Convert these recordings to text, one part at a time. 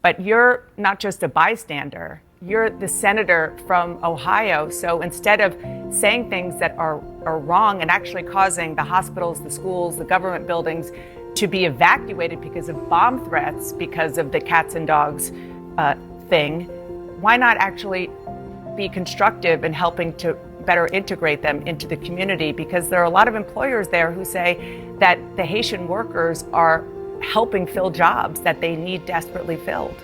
But you're not just a bystander, you're the senator from Ohio. So instead of saying things that are wrong and actually causing the hospitals, the schools, the government buildings to be evacuated because of bomb threats, because of the cats and dogs thing, why not actually be constructive in helping to better integrate them into the community? Because there are a lot of employers there who say that the Haitian workers are helping fill jobs that they need desperately filled.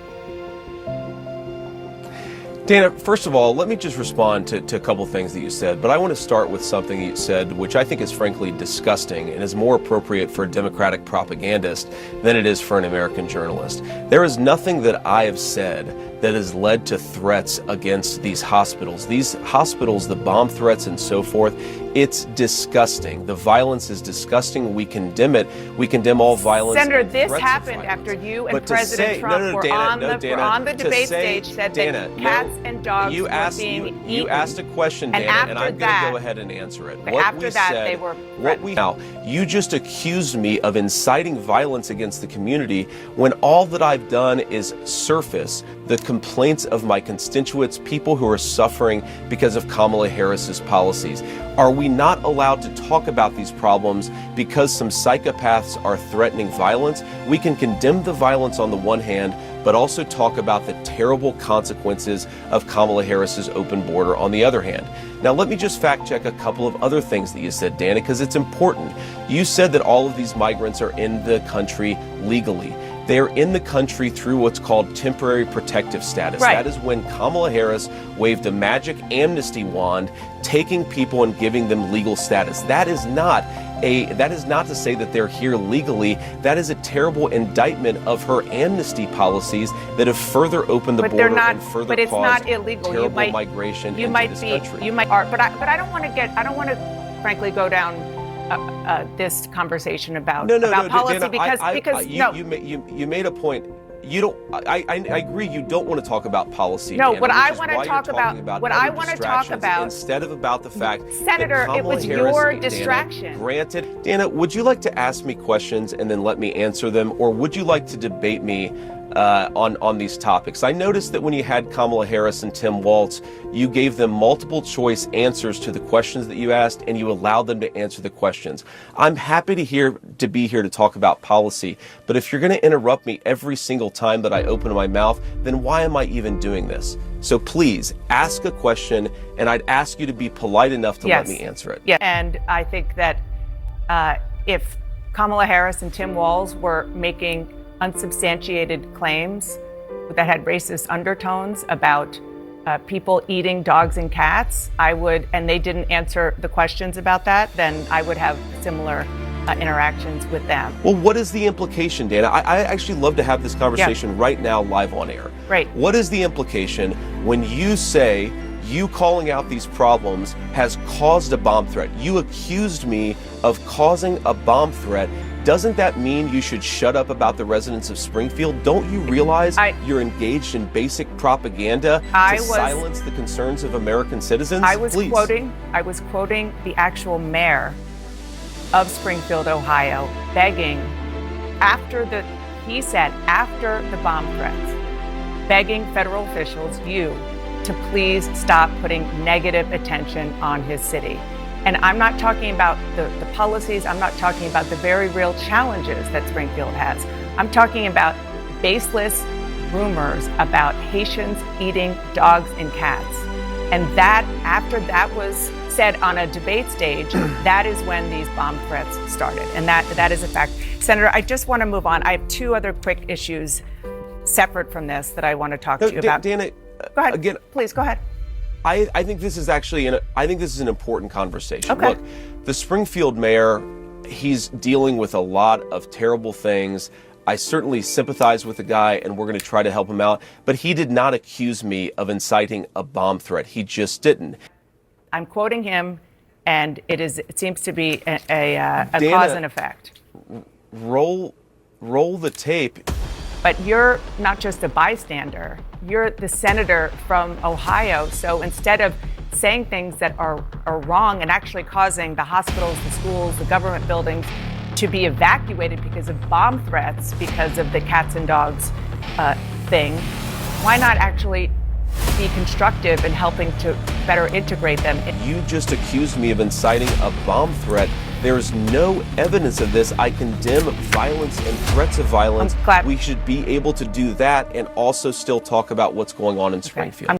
Dana, first of all, let me just respond to a couple things that you said, but I want to start with something you said, which I think is frankly disgusting and is more appropriate for a Democratic propagandist than it is for an American journalist. There is nothing that I have said that has led to threats against these hospitals. These hospitals, the bomb threats and so forth, it's disgusting. The violence is disgusting. We condemn it. We condemn all violence. Senator, this happened after you and President Trump were on the debate stage, said that cats and dogs were being eaten. You asked a question, Dana, and I'm going to go ahead and answer it. You just accused me of inciting violence against the community when all that I've done is surface the complaints of my constituents, people who are suffering because of Kamala Harris's policies. Are we not allowed to talk about these problems because some psychopaths are threatening violence? We can condemn the violence on the one hand, but also talk about the terrible consequences of Kamala Harris's open border on the other hand. Now, let me just fact check a couple of other things that you said, Dana, because it's important. You said that all of these migrants are in the country legally. They're in the country through what's called temporary protective status. Right. That is when Kamala Harris waved a magic amnesty wand, taking people and giving them legal status. That is not to say that they're here legally. That is a terrible indictment of her amnesty policies that have further opened the border and further caused not illegal. Terrible migration into this country. But I don't want to frankly go down this conversation about policy, Dana, because you made a point. You don't. I agree. You don't want to talk about policy. No, Dana, what I want to talk about instead of about the fact, Senator, that it was Harris your and distraction. Dana, granted, Dana, would you like to ask me questions and then let me answer them, or would you like to debate me on these topics? I noticed that when you had Kamala Harris and Tim Walz, you gave them multiple choice answers to the questions that you asked, and you allowed them to answer the questions. I'm happy to be here to talk about policy, but if you're going to interrupt me every single time that I open my mouth, then why am I even doing this? So please ask a question, and I'd ask you to be polite enough to let me answer it. Yeah, and I think that if Kamala Harris and Tim Walz were making unsubstantiated claims that had racist undertones about people eating dogs and cats, and they didn't answer the questions about that, then I would have similar interactions with them. Well, what is the implication, Dana? I actually love to have this conversation right now live on air. Right. What is the implication when you say you calling out these problems has caused a bomb threat? You accused me of causing a bomb threat. Doesn't that mean you should shut up about the residents of Springfield? Don't you realize you're engaged in basic propaganda to silence the concerns of American citizens? I was quoting the actual mayor of Springfield, Ohio, begging after the bomb threats, begging federal officials, to please stop putting negative attention on his city. And I'm not talking about the policies. I'm not talking about the very real challenges that Springfield has. I'm talking about baseless rumors about Haitians eating dogs and cats. And that, after that was said on a debate stage, that is when these bomb threats started. And that is a fact. Senator, I just want to move on. I have two other quick issues separate from this that I want to talk to you about. Dana, go ahead. Again, please go ahead. I think this is actually an important conversation. Okay. Look, the Springfield mayor, he's dealing with a lot of terrible things. I certainly sympathize with the guy, and we're going to try to help him out. But he did not accuse me of inciting a bomb threat. He just didn't. I'm quoting him, and it seems to be a Dana, cause and effect. Roll the tape. But you're not just a bystander. You're the senator from Ohio. So instead of saying things that are wrong and actually causing the hospitals, the schools, the government buildings to be evacuated because of bomb threats, because of the cats and dogs thing, why not actually be constructive in helping to better integrate them? You just accused me of inciting a bomb threat. There's no evidence of this. I condemn violence and threats of violence. I'm glad. We should be able to do that and also still talk about what's going on in Springfield.